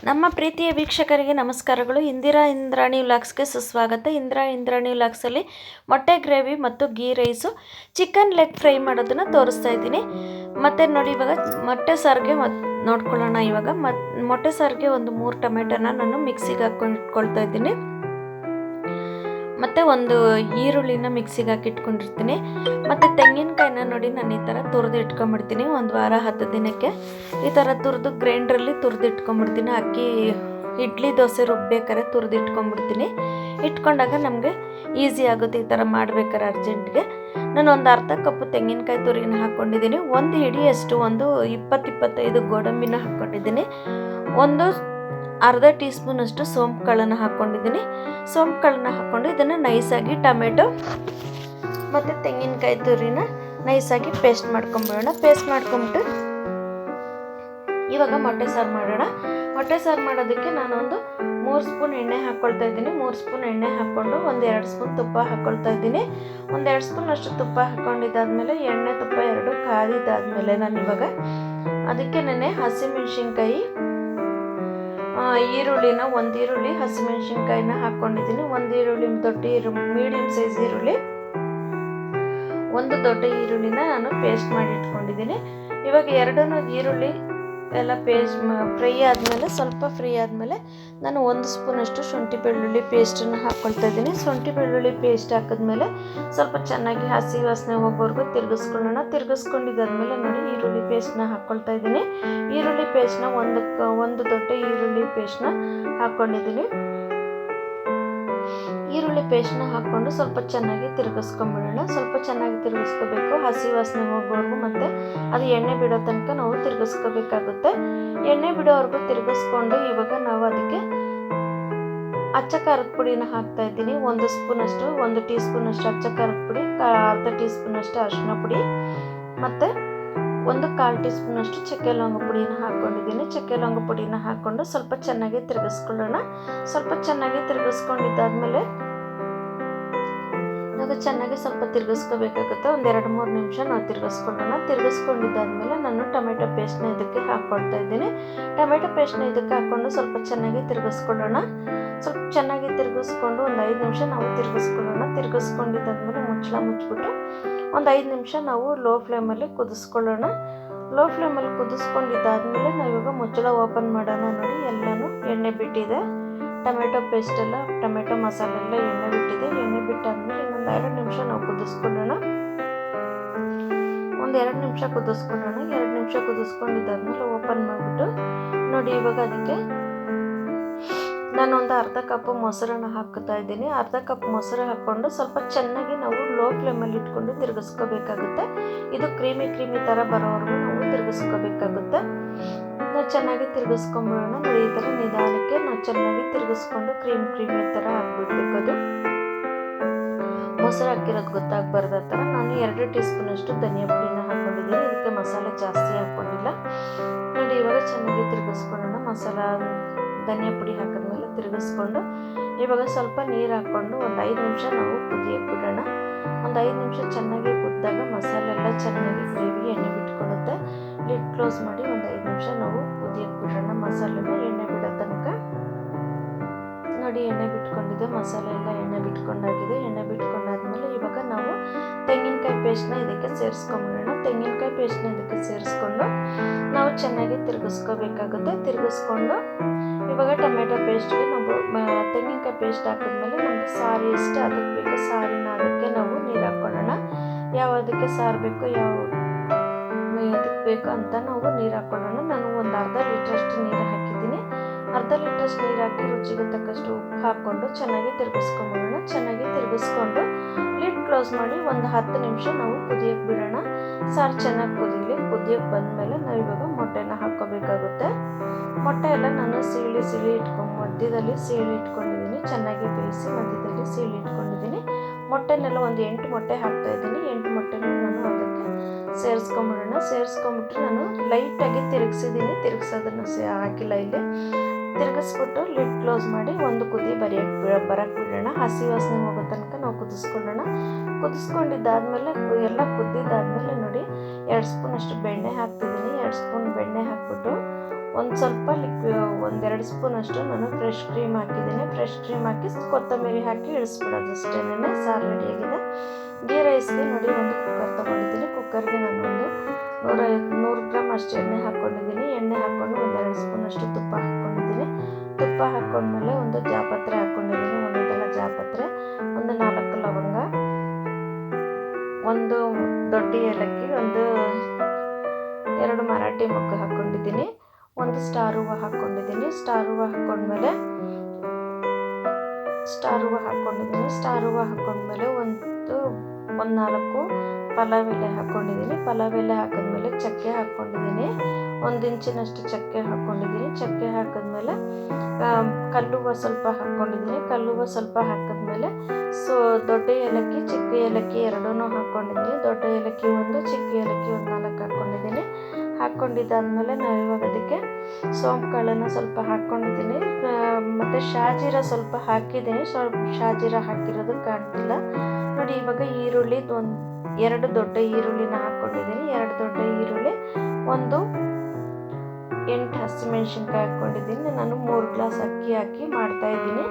ನಮ್ಮ ಪ್ರೀತಿಯ ವೀಕ್ಷಕರಿಗೆ ನಮಸ್ಕಾರಗಳು. ಇಂದಿರಾ ಇಂದ್ರಾಣಿ ವ್ಲಾಗ್ಸ್ಗೆ ಸುಸ್ವಾಗತ. ಇಂದ್ರಾಣಿ ವ್ಲಾಗ್ಸಲ್ಲಿ ಮೊಟ್ಟೆ ಗ್ರೇವಿ ಮತ್ತು ghee rice, chicken leg fry ಮಾಡೋದನ್ನು ತೋರಿಸ್ತಾ ಇದ್ದೀನಿ. ಮತ್ತು ನೋಡಿ, ಇವಾಗ ಮೊಟ್ಟೆ ಸಾರಿಗೆ ನೋಡ್ಕೊಳ್ಳೋಣ. ಇವಾಗ ಮೊಟ್ಟೆ ಸಾರಿಗೆ ಒಂದು 3 ಟೊಮೆಟೊನ ನಾನು ಮಿಕ್ಸಿಗೆ ಹಾಕ್ಕೊಂಡು ಇಟ್ಕೊಳ್ತಾ ಇದ್ದೀನಿ. ಮತ್ತು ಒಂದು ಈರುಳ್ಳಿನ ಮಿಕ್ಸಿಗೆ ಹಾಕಿ ಇಟ್ಕೊಂಡಿರ್ತೀನಿ. ಮತ್ತು ತೆಂಗಿನಕಾಯಿನ ನೋಡಿ ನಾನು ಈ ಥರ ತುರಿದು ಇಟ್ಕೊಂಡ್ಬಿಡ್ತೀನಿ. 1 ವಾರ 10 ದಿನಕ್ಕೆ ಈ ಥರ ತುರಿದು ಗ್ರೈಂಡ್ರಲ್ಲಿ ತುರಿದು ಇಟ್ಕೊಂಡ್ಬಿಡ್ತೀನಿ. ಅಕ್ಕಿ ಇಡ್ಲಿ ದೋಸೆ ರುಬ್ಬೇಕಾದ್ರೆ ತುರಿದು ಇಟ್ಕೊಂಡ್ಬಿಡ್ತೀನಿ. ಇಟ್ಕೊಂಡಾಗ ನಮಗೆ ಈಸಿ ಆಗುತ್ತೆ ಈ ಥರ ಮಾಡ್ಬೇಕಾದ್ರೆ ಅರ್ಜೆಂಟ್ಗೆ. ನಾನು ಒಂದು ಅರ್ಧ ಕಪ್ಪು ತೆಂಗಿನಕಾಯಿ ತುರಿನ ಹಾಕ್ಕೊಂಡಿದ್ದೀನಿ. 1 ಹಿಡಿಯಷ್ಟು ಒಂದು 20-25 ಗೋಡಂಬಿನ ಹಾಕ್ಕೊಂಡಿದ್ದೀನಿ. ಒಂದು ಅರ್ಧ ಟೀ ಸ್ಪೂನಷ್ಟು ಸೋಂಪು ಕಾಳನ್ನು ಹಾಕ್ಕೊಂಡಿದ್ದೀನಿ. ಸೋಂಪು ಕಾಳನ್ನ ಹಾಕ್ಕೊಂಡು ಇದನ್ನು ನೈಸಾಗಿ ಟೊಮೆಟೊ ಮತ್ತು ತೆಂಗಿನಕಾಯಿ ತುರಿನ ನೈಸಾಗಿ ಪೇಸ್ಟ್ ಮಾಡ್ಕೊಂಬಿಡೋಣ. ಪೇಸ್ಟ್ ಮಾಡ್ಕೊಂಬಿಟ್ಟು ಇವಾಗ ಮೊಟ್ಟೆ ಸಾರು ಮಾಡೋಣ. ಮೊಟ್ಟೆ ಸಾರು ಮಾಡೋದಕ್ಕೆ ನಾನೊಂದು 3 ಸ್ಪೂನ್ ಎಣ್ಣೆ ಹಾಕ್ಕೊಳ್ತಾ ಇದ್ದೀನಿ. 3 ಸ್ಪೂನ್ ಎಣ್ಣೆ ಹಾಕ್ಕೊಂಡು 1-2 ಸ್ಪೂನ್ ತುಪ್ಪ ಹಾಕ್ಕೊಳ್ತಾ ಇದ್ದೀನಿ. 1-2 ಸ್ಪೂನ್ ಅಷ್ಟು ತುಪ್ಪ ಹಾಕ್ಕೊಂಡಿದ್ದಾದಮೇಲೆ ಎಣ್ಣೆ ತುಪ್ಪ 2 ಕಾದಿದ್ದಾದಮೇಲೆ ನಾನು ಇವಾಗ ಅದಕ್ಕೆ ಹಸಿಮೆಣ್ಸಿನ್ಕಾಯಿ, ಈರುಳ್ಳಿನ 1 ಈರುಳ್ಳಿ, ಹಸಿಮೆಣ್ಸಿನ್ಕಾಯಿನ ಹಾಕ್ಕೊಂಡಿದ್ದೀನಿ. 1 ಈರುಳ್ಳಿ, ಮೀಡಿಯಮ್ ಸೈಜ್ ಈರುಳ್ಳಿ, 1 ದೊಡ್ಡ ಈರುಳ್ಳಿನ ನಾನು ಪೇಸ್ಟ್ ಮಾಡಿ ಇಟ್ಕೊಂಡಿದ್ದೀನಿ. ಇವಾಗ 2 ಈರುಳ್ಳಿ ಎಲ್ಲ ಪೇಸ್ಟ್ ಫ್ರೈ ಆದಮೇಲೆ, ಸ್ವಲ್ಪ ಫ್ರೈ ಆದಮೇಲೆ ನಾನು 1 ಸ್ಪೂನಷ್ಟು ಶುಂಠಿ ಬೆಳ್ಳುಳ್ಳಿ ಪೇಸ್ಟನ್ನು ಹಾಕ್ಕೊಳ್ತಾ ಇದ್ದೀನಿ. ಶುಂಠಿ ಬೆಳ್ಳುಳ್ಳಿ ಪೇಸ್ಟ್ ಹಾಕಿದ್ಮೇಲೆ ಸ್ವಲ್ಪ ಚೆನ್ನಾಗಿ ಹಸಿ ವಾಸನೆ ಹೋಗೋವರೆಗೂ ತಿರುಗಿಸ್ಕೊಳ್ಳೋಣ. ತಿರುಗಿಸ್ಕೊಂಡಿದ್ದಾದ್ಮೇಲೆ ನೋಡಿ ಈರುಳ್ಳಿ ಪೇಸ್ಟ್ನ ಹಾಕ್ಕೊಳ್ತಾ ಇದ್ದೀನಿ. ಈರುಳ್ಳಿ ಪೇಸ್ಟ್ನ ಒಂದು ದೊಡ್ಡ ಈರುಳ್ಳಿ ಪೇಸ್ಟ್ನ ಹಾಕ್ಕೊಂಡಿದ್ದೀನಿ. ಈರುಳ್ಳಿ ಪೇಸ್ಟ್ನ ಹಾಕ್ಕೊಂಡು ಸ್ವಲ್ಪ ಚೆನ್ನಾಗಿ ತಿರುಗಿಸ್ಕೊಂಬಿಡೋಣ. ಸ್ವಲ್ಪ ಚೆನ್ನಾಗಿ ತಿರುಗಿಸ್ಕೋಬೇಕು, ಹಸಿ ವಾಸನೆ ಹೋಗೋವರೆಗೂ. ಮತ್ತು ಅದು ಎಣ್ಣೆ ಬಿಡೋ ತನಕ ನಾವು ತಿರುಗಿಸ್ಕೋಬೇಕಾಗುತ್ತೆ. ಎಣ್ಣೆ ಬಿಡೋವರೆಗೂ ತಿರುಗಿಸ್ಕೊಂಡು ಇವಾಗ ನಾವು ಅದಕ್ಕೆ ಅಚ್ಚ ಖಾರದ ಪುಡಿನ ಹಾಕ್ತಾ ಇದ್ದೀನಿ. 1 ಸ್ಪೂನಷ್ಟು, 1 ಟೀ ಸ್ಪೂನಷ್ಟು ಅಚ್ಚ ಖಾರದ ಪುಡಿ, ಅರ್ಧ ಟೀ ಸ್ಪೂನಷ್ಟು ಅರಿಶಿನ ಪುಡಿ, ಮತ್ತು 1/4 ಟೀ ಸ್ಪೂನಷ್ಟು ಚಕ್ಕೆ ಲವಂಗ ಪುಡಿನ ಹಾಕ್ಕೊಂಡಿದ್ದೀನಿ. ಚಕ್ಕೆ ಲವಂಗ ಪುಡಿನ ಹಾಕ್ಕೊಂಡು ಸ್ವಲ್ಪ ಚೆನ್ನಾಗಿ ತಿರುಗಿಸ್ಕೊಳ್ಳೋಣ. ಸ್ವಲ್ಪ ಚೆನ್ನಾಗಿ ತಿರುಗಿಸ್ಕೊಂಡಿದ್ದಾದ್ಮೇಲೆ ನಾವು ಚೆನ್ನಾಗಿ ಸ್ವಲ್ಪ ತಿರುಗಿಸ್ಕೋಬೇಕಾಗುತ್ತೆ. 1-2-3 ನಿಮಿಷ ನಾವು ತಿರುಗಿಸ್ಕೊಳ್ಳೋಣ. ತಿರುಗಿಸ್ಕೊಂಡಿದ್ದಾದ್ಮೇಲೆ ನಾನು ಟೊಮೆಟೊ ಪೇಸ್ಟ್ನ ಇದಕ್ಕೆ ಹಾಕ್ಕೊಳ್ತಾ ಇದ್ದೀನಿ. ಟೊಮೆಟೊ ಪೇಸ್ಟ್ನ ಇದಕ್ಕೆ ಹಾಕ್ಕೊಂಡು ಸ್ವಲ್ಪ ಚೆನ್ನಾಗಿ ತಿರುಗಿಸ್ಕೊಳ್ಳೋಣ. ಸ್ವಲ್ಪ ಚೆನ್ನಾಗಿ ತಿರುಗಿಸ್ಕೊಂಡು 5 ನಿಮಿಷ ನಾವು ತಿರುಗಿಸ್ಕೊಳ್ಳೋಣ. ತಿರುಗಿಸ್ಕೊಂಡಿದ್ದಾದ್ಮೇಲೆ ಮುಚ್ಚಳ ಮುಚ್ಚಿಬಿಟ್ಟು 5 ನಿಮಿಷ ನಾವು ಲೋ ಫ್ಲೇಮಲ್ಲಿ ಕುದಿಸ್ಕೊಳ್ಳೋಣ. ಲೋ ಫ್ಲೇಮಲ್ಲಿ ಕುದಿಸ್ಕೊಂಡಿದ್ದಾದ್ಮೇಲೆ ನಾವು ಇವಾಗ ಮುಚ್ಚಳ ಓಪನ್ ಮಾಡೋಣ. ನೋಡಿ, ಎಲ್ಲನೂ ಎಣ್ಣೆ ಬಿಟ್ಟಿದೆ. ಟೊಮೆಟೊ ಪೇಸ್ಟ್ ಎಲ್ಲ, ಟೊಮೆಟೊ ಮಸಾಲೆ ಎಲ್ಲ ಎಣ್ಣೆ ಬಿಟ್ಟಿದೆ. ಎಣ್ಣೆ ಬಿಟ್ಟಾದ್ಮೇಲೆ ಇನ್ನೊಂದು 2 ನಿಮಿಷ ನಾವು ಕುದಿಸ್ಕೊಳ್ಳೋಣ. 2 ನಿಮಿಷ ಕುದಿಸ್ಕೊಳ್ಳೋಣ. 2 ನಿಮಿಷ ಕುದಿಸ್ಕೊಂಡಿದ್ದಾದ್ಮೇಲೆ ಓಪನ್ ಮಾಡಿಬಿಟ್ಟು ನೋಡಿ, ಇವಾಗ ಅದಕ್ಕೆ ನಾನೊಂದು ಅರ್ಧ ಕಪ್ ಮೊಸರನ್ನ ಹಾಕ್ತಾ ಇದ್ದೀನಿ. ಅರ್ಧ ಕಪ್ ಮೊಸರು ಹಾಕ್ಕೊಂಡು ಸ್ವಲ್ಪ ಚೆನ್ನಾಗಿ ನಾವು ಲೋ ಫ್ಲೇಮಲ್ಲಿ ಇಟ್ಕೊಂಡು ತಿರುಗಿಸ್ಕೋಬೇಕಾಗುತ್ತೆ. ಇದು ಕ್ರೀಮಿ ಥರ ಬರೋವರೆಗೂ ನಾವು ತಿರುಗಿಸ್ಕೋಬೇಕಾಗುತ್ತೆ. ನಾವು ಚೆನ್ನಾಗಿ ತಿರುಗಿಸ್ಕೊಂಬಿಡೋಣ. ನೋಡಿ, ಈ ಥರ ನಿಧಾನಕ್ಕೆ ನಾವು ಚೆನ್ನಾಗಿ ತಿರುಗಿಸ್ಕೊಂಡು ಕ್ರೀಮಿ ಥರ ಹಾಕ್ಬಿಡ್ಬೇಕು. ಅದು ಮೊಸರು ಹಾಕಿರೋದು ಗೊತ್ತಾಗಬಾರ್ದು. ಆ ಥರ ನಾನು 2 ಟೀ ಸ್ಪೂನಷ್ಟು ಧನಿಯಾ ಪುಡಿನ ಹಾಕ್ಕೊಂಡಿದ್ದೀನಿ. ಇದಕ್ಕೆ ಮಸಾಲೆ ಜಾಸ್ತಿ ಹಾಕ್ಕೊಂಡಿಲ್ಲ. ನೋಡಿ, ಇವಾಗ ಚೆನ್ನಾಗಿ ತಿರುಗಿಸ್ಕೊಳ್ಳೋಣ. ಧನಿಯಾ ಪುಡಿ ಹಾಕಿದ್ಮೇಲೆ ತಿರುಗಿಸ್ಕೊಂಡು ಇವಾಗ ಸ್ವಲ್ಪ ನೀರು ಹಾಕ್ಕೊಂಡು 5 ನಿಮಿಷ ನಾವು ಕುದಿಯಕ್ಕೆ ಬಿಡೋಣ. 5 ನಿಮಿಷ ಚೆನ್ನಾಗಿ ಕುದ್ದಾಗ ಮಸಾಲೆ ಎಲ್ಲ ಚೆನ್ನಾಗಿ ಗ್ರೇವಿ ಎಣ್ಣೆ ಬಿಟ್ಕೊಳ್ಳುತ್ತೆ. ಲಿಡ್ ಕ್ಲೋಸ್ ಮಾಡಿ 5 ನಿಮಿಷ ನಾವು ಕುದಿಯಕ್ಕೆ ಬಿಡೋಣ. ಮಸಾಲೆನ ಎಣ್ಣೆ ಬಿಡೋ ತನಕ. ನೋಡಿ, ಎಣ್ಣೆ ಬಿಟ್ಕೊಂಡಿದೆ, ಮಸಾಲೆ ಎಲ್ಲ ಎಣ್ಣೆ ಬಿಟ್ಕೊಂಡಾಗಿದೆ. ಎಣ್ಣೆ ಬಿಟ್ಕೊಂಡಾದ್ಮೇಲೆ ಇವಾಗ ನಾವು ತೆಂಗಿನಕಾಯಿ ಪೇಸ್ಟ್ನ ಇದಕ್ಕೆ ಸೇರಿಸ್ಕೊಂಬಿಡೋಣ. ತೆಂಗಿನಕಾಯಿ ಪೇಸ್ಟ್ನ ಇದಕ್ಕೆ ಸೇರಿಸ್ಕೊಂಡು ನಾವು ಚೆನ್ನಾಗಿ ತಿರುಗಿಸ್ಕೋಬೇಕಾಗುತ್ತೆ. ತಿರುಗಿಸ್ಕೊಂಡು ಇವಾಗ ಟೊಮೆಟೊ ಪೇಸ್ಟ್ಗೆ ನಾವು ತೆಂಗಿನಕಾಯಿ ಪೇಸ್ಟ್ ಹಾಕಿದ್ಮೇಲೆ ನಮಗೆ ಸಾರು ಎಷ್ಟು ಅದಕ್ಕೆ ಬೇಕು, ಸಾರಿನ ಅದಕ್ಕೆ ನಾವು ನೀರು ಹಾಕ್ಕೊಳ್ಳೋಣ. ಯಾವುದಕ್ಕೆ ಸಾರು ಬೇಕು, ಅದಕ್ಕೆ ಬೇಕು ಅಂತ ನಾವು ನೀರು ಹಾಕ್ಕೊಳ್ಳೋಣ. ನಾನು ಒಂದು ಅರ್ಧ ಲೀಟ್ರಷ್ಟು ನೀರು ಹಾಕಿದ್ದೀನಿ. ಅರ್ಧ ಲೀಟ್ರಷ್ಟು ನೀರು ಹಾಕಿ ರುಚಿಗೆ ತಕ್ಕಷ್ಟು ಉಪ್ಪು ಹಾಕ್ಕೊಂಡು ಚೆನ್ನಾಗಿ ತಿರುಗಿಸ್ಕೊಂಬಿಡೋಣ. ಚೆನ್ನಾಗಿ ತಿರುಗಿಸ್ಕೊಂಡು ಲಿಡ್ ಕ್ಲೋಸ್ ಮಾಡಿ 10 ನಿಮಿಷ ನಾವು ಕುದಿಯಕ್ಕೆ ಬಿಡೋಣ. ಸಾರು ಚೆನ್ನಾಗಿ ಕುದಿಯಕ್ಕೆ ಬಂದಮೇಲೆ ನಾವು ಇವಾಗ ಮೊಟ್ಟೆನ ಹಾಕ್ಕೋಬೇಕಾಗುತ್ತೆ. ಮೊಟ್ಟೆ ಎಲ್ಲ ನಾನು ಮಧ್ಯದಲ್ಲಿ ಸೀಳಿ ಇಟ್ಕೊಂಡಿದ್ದೀನಿ. ಚೆನ್ನಾಗಿ ಬೇಯಿಸಿ ಮಧ್ಯದಲ್ಲಿ ಸೀಳಿ ಇಟ್ಕೊಂಡಿದ್ದೀನಿ. ಮೊಟ್ಟೆನೆಲ್ಲ ಒಂದು 8 ಮೊಟ್ಟೆ ಹಾಕ್ತಾಯಿದ್ದೀನಿ. 8 ಮೊಟ್ಟೆನ ನಾನು ಅದಕ್ಕೆ ಸೇರಿಸ್ಕೊಂಬಿಡೋಣ. ಸೇರಿಸ್ಕೊಂಬಿಟ್ಟು ನಾನು ಲೈಟಾಗಿ ತಿರುಗಿಸಿದ್ದೀನಿ. ತಿರುಗಿಸೋದನ್ನು ಹಾಕಿಲ್ಲ ಇಲ್ಲಿ. ತಿರುಗಿಸ್ಬಿಟ್ಟು ಲಿಡ್ ಕ್ಲೋಸ್ ಮಾಡಿ ಒಂದು ಕುದಿ ಬರಕ್ಕೆ ಬಿಡೋಣ. ಹಸಿ ವಾಸನೆ ಹೋಗೋ ತನಕ ನಾವು ಕುದಿಸ್ಕೊಳ್ಳೋಣ. ಕುದಿಸ್ಕೊಂಡಿದ್ದಾದ್ಮೇಲೆ ಎಲ್ಲ ಕುದ್ದಿದ್ದಾದ್ಮೇಲೆ ನೋಡಿ, 2 ಸ್ಪೂನಷ್ಟು ಬೆಣ್ಣೆ ಹಾಕ್ತಿದ್ದೀನಿ. 2 ಸ್ಪೂನ್ ಬೆಣ್ಣೆ ಹಾಕ್ಬಿಟ್ಟು ಒಂದು ಸ್ವಲ್ಪ ಒಂದೆರಡು ಸ್ಪೂನಷ್ಟು ನಾನು ಫ್ರೆಶ್ ಕ್ರೀಮ್ ಹಾಕಿದ್ದೀನಿ. ಫ್ರೆಶ್ ಕ್ರೀಮ್ ಹಾಕಿ ಕೊತ್ತಂಬರಿ ಹಾಕಿ ಇಳಿಸ್ಬಿಡೋದು ಅಷ್ಟೇನೆ. ಸಾರು ರೆಡಿಯಾಗಿದೆ. ಗೀ ರೈಸ್ಗೆ ನೋಡಿ ಒಂದು ಕುಕ್ಕರ್ ತೊಗೊಂಡಿದ್ದೀನಿ. ಕುಕ್ಕರ್ಗೆ ನಾನು ಒಂದು 100 ಗ್ರಾಮ್ ಅಷ್ಟು ಎಣ್ಣೆ ಹಾಕ್ಕೊಂಡಿದ್ದೀನಿ. ಎಣ್ಣೆ ಹಾಕ್ಕೊಂಡು 1-2 ಸ್ಪೂನಷ್ಟು ತುಪ್ಪ ಹಾಕ್ಕೊಂಡಿದ್ದೀನಿ. ತುಪ್ಪ ಹಾಕ್ಕೊಂಡ್ಮೇಲೆ ಒಂದು ಜಾಪತ್ರೆ ಹಾಕ್ಕೊಂಡಿದ್ದೀನಿ. ಒಂದೆಲ್ಲ ಜಾಪತ್ರೆ, ಒಂದು 4 ಲವಂಗ, ಒಂದು ದೊಡ್ಡ ಏಲಕ್ಕಿ, ಒಂದು 2 ಮರಾಠಿ ಮೊಗ್ಗು ಹಾಕ್ಕೊಂಡಿದ್ದೀನಿ. ಒಂದು ಸ್ಟಾರ್ ಹೂವು ಹಾಕ್ಕೊಂಡಿದ್ದೀನಿ. ಸ್ಟಾರ್ ಹೂವು ಹಾಕ್ಕೊಂಡ್ಮೇಲೆ ಒಂದು 4 ಪಲಾವ್ ಎಲೆ ಹಾಕ್ಕೊಂಡಿದ್ದೀನಿ. ಪಲಾವ್ ಎಲೆ ಹಾಕಿದ್ಮೇಲೆ ಚಕ್ಕೆ ಹಾಕ್ಕೊಂಡಿದ್ದೀನಿ. 1 ಇಂಚಿನಷ್ಟು ಚಕ್ಕೆ ಹಾಕ್ಕೊಂಡಿದ್ದೀನಿ. ಚಕ್ಕೆ ಹಾಕಿದ್ಮೇಲೆ ಕಲ್ಲುವ ಸ್ವಲ್ಪ ಹಾಕ್ಕೊಂಡಿದ್ದೀನಿ. ಕಲ್ಲುವ ಸ್ವಲ್ಪ ಹಾಕಿದ್ಮೇಲೆ ದೊಡ್ಡ ಏಲಕ್ಕಿ ಚಿಕ್ಕ ಏಲಕ್ಕಿ ಎರಡೂ ಹಾಕ್ಕೊಂಡಿದ್ದೀನಿ. ದೊಡ್ಡ ಏಲಕ್ಕಿ 1, ಚಿಕ್ಕ ಏಲಕ್ಕಿ 1 4 ಹಾಕ್ಕೊಂಡಿದ್ದೀನಿ. ಹಾಕ್ಕೊಂಡಿದ್ದಾದ್ಮೇಲೆ ನಾವು ಇವಾಗ ಅದಕ್ಕೆ ಸೋಂಪು ಕಾಳನ್ನು ಸ್ವಲ್ಪ ಹಾಕ್ಕೊಂಡಿದ್ದೀನಿ. ಮತ್ತು ಶಾಜೀರ ಸ್ವಲ್ಪ ಹಾಕಿದ್ದೀನಿ. ಸ್ವಲ್ಪ ಶಾಜೀರ ಹಾಕಿರೋದು ಕಾಣ್ತಿಲ್ಲ ನೋಡಿ. ಇವಾಗ ಈರುಳ್ಳಿ 2 ದೊಡ್ಡ ಈರುಳ್ಳಿನ ಹಾಕ್ಕೊಂಡಿದ್ದೀನಿ. 2 ದೊಡ್ಡ ಈರುಳ್ಳಿ, 8 ಹಸಿಮೆಣ್ಸಿನ್ಕಾಯಿ ಹಾಕ್ಕೊಂಡಿದ್ದೀನಿ. ನಾನು 3 ಗ್ಲಾಸ್ ಅಕ್ಕಿ ಹಾಕಿ ಮಾಡ್ತಾಯಿದ್ದೀನಿ.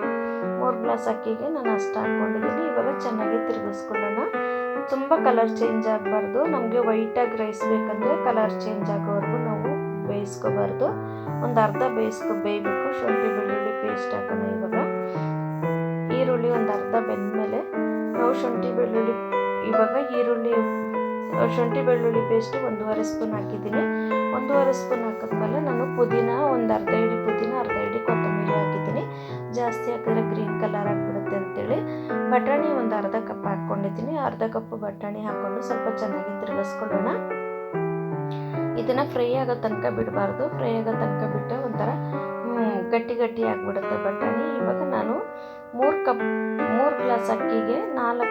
3 ಗ್ಲಾಸ್ ಅಕ್ಕಿಗೆ ನಾನು ಅಷ್ಟು ಹಾಕ್ಕೊಂಡಿದ್ದೀನಿ. ಇವಾಗ ಚೆನ್ನಾಗಿ ತಿರುಗಿಸ್ಕೊಳ್ಳೋಣ. ತುಂಬ ಕಲರ್ ಚೇಂಜ್ ಆಗಬಾರ್ದು. ನಮಗೆ ವೈಟಾಗಿ ರೈಸ್ ಬೇಕಂದರೆ ಕಲರ್ ಚೇಂಜ್ ಆಗೋವರೆಗೂ ನಾವು ಬೇಯಿಸ್ಕೋಬಾರ್ದು. ಒಂದು ಅರ್ಧ ಬೇಯಬೇಕು. ಶುಂಠಿ ಬೆಳ್ಳುಳ್ಳಿ ಪೇಸ್ಟ್ ಹಾಕೋಣ. ಇವಾಗ ಈರುಳ್ಳಿ ಒಂದು ಅರ್ಧ ಬೆಂದಮೇಲೆ ನಾವು ಶುಂಠಿ ಬೆಳ್ಳುಳ್ಳಿ ಪೇಸ್ಟ್ 1.5 ಸ್ಪೂನ್ ಹಾಕಿದ್ದೀನಿ. 1.5 ಸ್ಪೂನ್ ಹಾಕಿದ್ಮೇಲೆ ನಾನು ಪುದೀನ ಒಂದು ಅರ್ಧ ಹಿಡಿ ಪುದೀನ, ಅರ್ಧ ಹಿಡಿ ಕೊತ್ತಂಬರಿ ಹಾಕಿದ್ದೀನಿ. ಜಾಸ್ತಿ ಹಾಕಿದ್ರೆ ಗ್ರೀನ್ ಕಲರ್ ಆಗಿಬಿಡುತ್ತೆ ಅಂತೇಳಿ ಬಟಾಣಿ ಒಂದು ಅರ್ಧ ಕಪ್ ಹಾಕ್ಕೊಂಡಿದ್ದೀನಿ. ಅರ್ಧ ಕಪ್ ಬಟಾಣಿ ಹಾಕ್ಕೊಂಡು ಸ್ವಲ್ಪ ಚೆನ್ನಾಗಿ ತಿರುಗಿಸ್ಕೊಳ್ಳೋಣ. ಇದನ್ನು ಫ್ರೈ ಆಗೋ ತನಕ ಬಿಡಬಾರ್ದು. ಫ್ರೈ ಆಗೋ ತನಕ ಬಿಟ್ಟರೆ ಒಂಥರ ಗಟ್ಟಿ ಆಗಿಬಿಡುತ್ತೆ ಬಟಾಣಿ. ಇವಾಗ ನಾನು 3 ಗ್ಲಾಸ್ ಅಕ್ಕಿಗೆ 3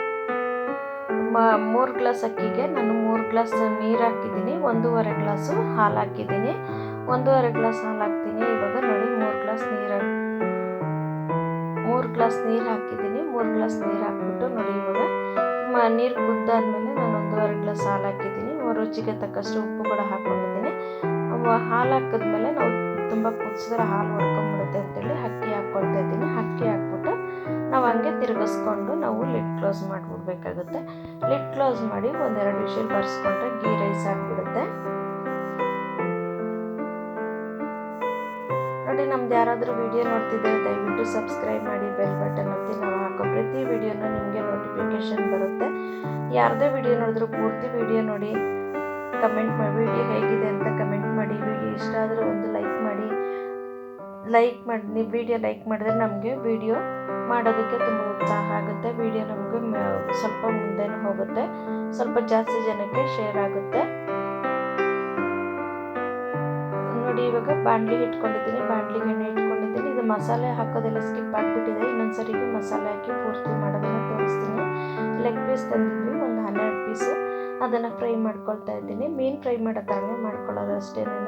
ಗ್ಲಾಸ್ ಅಕ್ಕಿಗೆ ನಾನು 3 ಗ್ಲಾಸ್ ನೀರು ಹಾಕಿದ್ದೀನಿ. 1.5 ಗ್ಲಾಸು ಹಾಲು ಹಾಕಿದ್ದೀನಿ. 1.5 ಗ್ಲಾಸ್ ಹಾಲು ಹಾಕ್ತೀನಿ. ಇವಾಗ ನೋಡಿ 3 ಗ್ಲಾಸ್ ನೀರು ಹಾಕಿದ್ದೀನಿ. 3 ಗ್ಲಾಸ್ ನೀರು ಹಾಕ್ಬಿಟ್ಟು ನೋಡಿ ಇವಾಗ ನೀರು ಕುದ್ದಾದ್ಮೇಲೆ ನಾನು 1.5 ಗ್ಲಾಸ್ ಹಾಲು ಹಾಕಿದ್ದೀನಿ. ರುಚಿಗೆ ತಕ್ಕಷ್ಟು ಉಪ್ಪು ಕೂಡ ಹಾಕ್ಕೊಂಡಿದ್ದೀನಿ. ಹಾಲು ಹಾಕಿದ್ಮೇಲೆ ನಾವು ತುಂಬ ಕುದಿಸಿದ್ರೆ ಹಾಲು ಹೊಡ್ಕೊಂಡ್ಬಿಡುತ್ತೆ ಅಂತೇಳಿ ಅಕ್ಕಿ ಹಾಕ್ಕೊಳ್ತಾ ಇದ್ದೀನಿ. ಅಕ್ಕಿ ಹಾಕ್ಬಿಟ್ಟು ನಾವು ಹಂಗೆ ತಿರುಗಿಸ್ಕೊಂಡು ನಾವು ಲಿಡ್ ಕ್ಲೋಸ್ ಮಾಡಿಬಿಡ್ಬೇಕಾಗುತ್ತೆ. ಲಿಡ್ ಕ್ಲೋಸ್ ಮಾಡಿ 1-2 ವಿಷಲ್ ಬರ್ಸ್ಕೊಂಡ್ರೆ ಗೀ ರೈಸ್ ಆಗಿಬಿಡುತ್ತೆ ನೋಡಿ. ನಮ್ದು ಯಾರಾದರೂ ವಿಡಿಯೋ ನೋಡ್ತಿದ್ದರೆ ದಯವಿಟ್ಟು ಸಬ್ಸ್ಕ್ರೈಬ್ ಮಾಡಿ, ಬೆಲ್ ಬಟನ್ ಒತ್ತಿ. ನಾವು ಹಾಕೋ ಪ್ರತಿ ವಿಡಿಯೋನೂ ನಿಮಗೆ ನೋಟಿಫಿಕೇಷನ್ ಬರುತ್ತೆ. ಯಾರದೇ ವಿಡಿಯೋ ನೋಡಿದ್ರು ಪೂರ್ತಿ ವಿಡಿಯೋ ನೋಡಿ ಕಮೆಂಟ್ ಮಾಡಿ, ವಿಡಿಯೋ ಹೇಗಿದೆ ಅಂತ ಕಮೆಂಟ್ ಮಾಡಿ. ವಿಡಿಯೋ ಇಷ್ಟ ಆದರೆ ಒಂದು ಲೈಕ್ ಮಾಡಿ. ನೀವು ವಿಡಿಯೋ ಲೈಕ್ ಮಾಡಿದ್ರೆ ನಮಗೆ ವಿಡಿಯೋ ಮಾಡೋದಕ್ಕೆ ತುಂಬ ಉತ್ಸಾಹ ಆಗುತ್ತೆ. ವಿಡಿಯೋ ನಮಗೆ ಸ್ವಲ್ಪ ಮುಂದೆನೂ ಹೋಗುತ್ತೆ, ಸ್ವಲ್ಪ ಜಾಸ್ತಿ ಜನಕ್ಕೆ ಶೇರ್ ಆಗುತ್ತೆ ನೋಡಿ. ಇವಾಗ ಬಾಣಲಿಗೆ ಇಟ್ಕೊಂಡಿದ್ದೀನಿ. ಬಾಣಲಿಗೆ ಎಣ್ಣೆ ಇಟ್ಕೊಂಡಿದ್ದೀನಿ. ಇದು ಮಸಾಲೆ ಹಾಕೋದೆಲ್ಲ ಸ್ಕಿಪ್ ಆಗಿಬಿಟ್ಟಿದೆ. ಇನ್ನೊಂದ್ಸರಿಗೆ ಮಸಾಲೆ ಹಾಕಿ ಪೂರ್ತಿ ಮಾಡೋದನ್ನು ತೋರಿಸ್ತೀನಿ. ಲೆಗ್ ಪೀಸ್ ತಂದಿದ್ವಿ ಒಂದು 12 ಪೀಸು. ಅದನ್ನು ಫ್ರೈ ಮಾಡ್ಕೊಳ್ತಾ ಇದ್ದೀನಿ. ಮೀನು ಫ್ರೈ ಮಾಡೋ ಥರನೇ ಮಾಡ್ಕೊಳ್ಳೋದು ಅಷ್ಟೇನೆ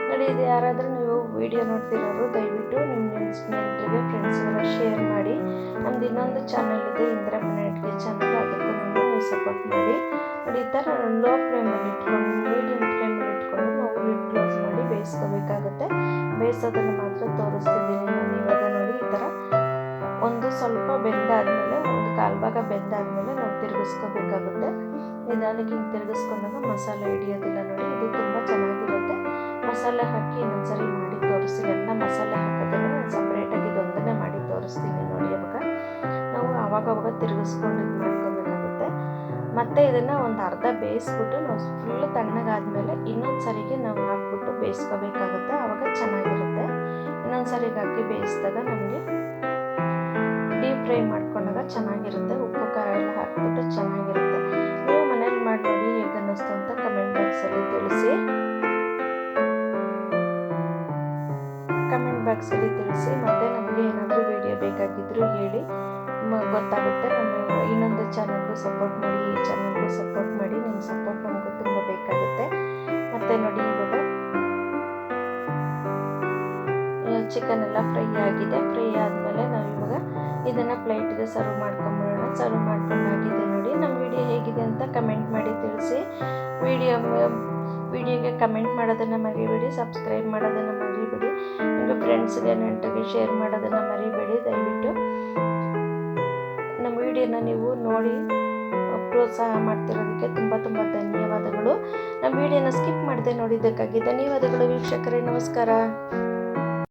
ನೋಡಿ. ಇದು ಯಾರಾದರೂ ನೀವು ವಿಡಿಯೋ ನೋಡ್ತಿರೋರು ದಯವಿಟ್ಟು ನಿಮ್ಮ ಸ್ನೇಹಿತರಿಗೆ ಫ್ರೆಂಡ್ಸ್ಗೆಲ್ಲ ಶೇರ್ ಮಾಡಿ. ನಮ್ದು ಇನ್ನೊಂದು ಚಾನಲ್ ಇದೆ, ಇಂದಿರಾ ಮನೆ ಅಡುಗೆ ಚಾನಲ್. ಅದಕ್ಕೂ ನೀವು ಸಪೋರ್ಟ್ ಮಾಡಿ ನೋಡಿ. ಈ ಥರ ಲೋ ಫ್ಲೇಮಲ್ಲಿ ಇಟ್ಕೊಂಡು ಮೀಡಿಯಮ್ ಫ್ಲೇಮಲ್ಲಿ ಇಟ್ಕೊಂಡು ನಾವು ಲಿಡ್ ಕ್ಲೋಸ್ ಮಾಡಿ ಬೇಯಿಸ್ಕೋಬೇಕಾಗುತ್ತೆ. ಬೇಯಿಸೋದನ್ನು ಮಾತ್ರ ತೋರಿಸ್ತಿದ್ದೀನಿ ನಾನು ಇವಾಗ ನೋಡಿ. ಈ ಥರ ಒಂದು ಸ್ವಲ್ಪ ಬೆಂದಾದಮೇಲೆ, ಒಂದು 1/4 ಭಾಗ ಬೆಂದಾದಮೇಲೆ ನಾವು ತಿರುಗಿಸ್ಕೋಬೇಕಾಗುತ್ತೆ. ನಿಧಾನಕ್ಕೆ ಹಿಂಗೆ ತಿರುಗಿಸ್ಕೊಂಡಾಗ ಮಸಾಲೆ ಹಿಡಿಯೋದಿಲ್ಲ ನೋಡಿ. ಇದು ತುಂಬ ಚೆನ್ನಾಗಿರುತ್ತೆ. ಮಸಾಲೆ ಹಾಕಿ ಇನ್ನೊಂದ್ಸರಿ ಮಾಡಿ ತೋರಿಸ್ತೀನಿ. ಎಲ್ಲ ಮಸಾಲೆ ಹಾಕೋದನ್ನು ನಾನು ಸಪ್ರೇಟಾಗಿ ಇದೊಂದನ್ನೇ ಮಾಡಿ ತೋರಿಸ್ತೀನಿ ನೋಡಿ. ಇವಾಗ ನಾವು ಆವಾಗವಾಗ ತಿರುಗಿಸ್ಕೊಂಡು ಇದು ಮಾಡ್ಕೋಬೇಕಾಗುತ್ತೆ. ಮತ್ತು ಇದನ್ನು ಒಂದು ಅರ್ಧ ಬೇಯಿಸ್ಬಿಟ್ಟು ನಾವು ಫುಲ್ಲು ತಣ್ಣಗಾದ್ಮೇಲೆ ಇನ್ನೊಂದು ಸರಿಗೆ ನಾವು ಹಾಕ್ಬಿಟ್ಟು ಬೇಯಿಸ್ಕೋಬೇಕಾಗುತ್ತೆ. ಆವಾಗ ಚೆನ್ನಾಗಿರುತ್ತೆ. ಇನ್ನೊಂದು ಸರಿಗೆ ಹಾಕಿ ಬೇಯಿಸಿದಾಗ ನಮಗೆ ಡೀಪ್ ಫ್ರೈ ಮಾಡ್ಕೊಂಡಾಗ ಚೆನ್ನಾಗಿರುತ್ತೆ. ಉಪ್ಪು ಖಾರ ಎಲ್ಲ ಹಾಕ್ಬಿಟ್ಟು ಚೆನ್ನಾಗಿರುತ್ತೆ. ನೀವು ಮನೇಲಿ ಮಾಡಿ ನೋಡಿ ಹೇಗೆ ಅನ್ನಿಸ್ತು ಅಂತ ಕಮೆಂಟ್ ಬಾಕ್ಸಲ್ಲಿ ತಿಳಿಸಿ. ಮತ್ತು ನಮಗೆ ಏನಾದರೂ ವಿಡಿಯೋ ಬೇಕಾಗಿದ್ದರೂ ಹೇಳಿ, ಗೊತ್ತಾಗುತ್ತೆ. ನಮ್ಮ ಇನ್ನೊಂದು ಚಾನಲ್ಗೂ ಸಪೋರ್ಟ್ ಮಾಡಿ, ಈ ಚಾನಲ್ಗೂ ಸಪೋರ್ಟ್ ಮಾಡಿ. ನಿಮ್ಮ ಸಪೋರ್ಟ್ ನಮಗೂ ತುಂಬ ಬೇಕಾಗುತ್ತೆ. ಮತ್ತು ನೋಡಿ ಇವಾಗ ಚಿಕನ್ ಎಲ್ಲ ಫ್ರೈ ಆಗಿದೆ. ಫ್ರೈ ಆದಮೇಲೆ ನಾವು ಇವಾಗ ಇದನ್ನು ಪ್ಲೇಟಿಗೆ ಸರ್ವ್ ಮಾಡ್ಕೊಂಬಿಡೋಣ. ಸರ್ವ್ ಮಾಡ್ಕೊಂಡಾಗಿದೆ ನೋಡಿ. ನೋಡಿ. ನಮ್ಮ ವಿಡಿಯೋ ಹೇಗಿದೆ ಅಂತ ಕಮೆಂಟ್ ಮಾಡಿ ತಿಳಿಸಿ. ವಿಡಿಯೋಗೆ ಕಮೆಂಟ್ ಮಾಡೋದನ್ನು ಮರಿಬೇಡಿ, ಸಬ್ಸ್ಕ್ರೈಬ್ ಮಾಡೋದನ್ನು ಮರಿಬೇಡಿ, ನಿಮ್ಮ ಫ್ರೆಂಡ್ಸ್ಗೆ ನೆಂಟರಿಗೆ ಶೇರ್ ಮಾಡೋದನ್ನು ಮರಿಬೇಡಿ. ದಯವಿಟ್ಟು ನಮ್ಮ ವಿಡಿಯೋನ ನೀವು ನೋಡಿ ಪ್ರೋತ್ಸಾಹ ಮಾಡ್ತಿರೋದಕ್ಕೆ ತುಂಬ ಧನ್ಯವಾದಗಳು. ನಮ್ಮ ವಿಡಿಯೋನ ಸ್ಕಿಪ್ ಮಾಡದೆ ನೋಡಿದ್ದಕ್ಕಾಗಿ ಧನ್ಯವಾದಗಳು ವೀಕ್ಷಕರೇ. ನಮಸ್ಕಾರ.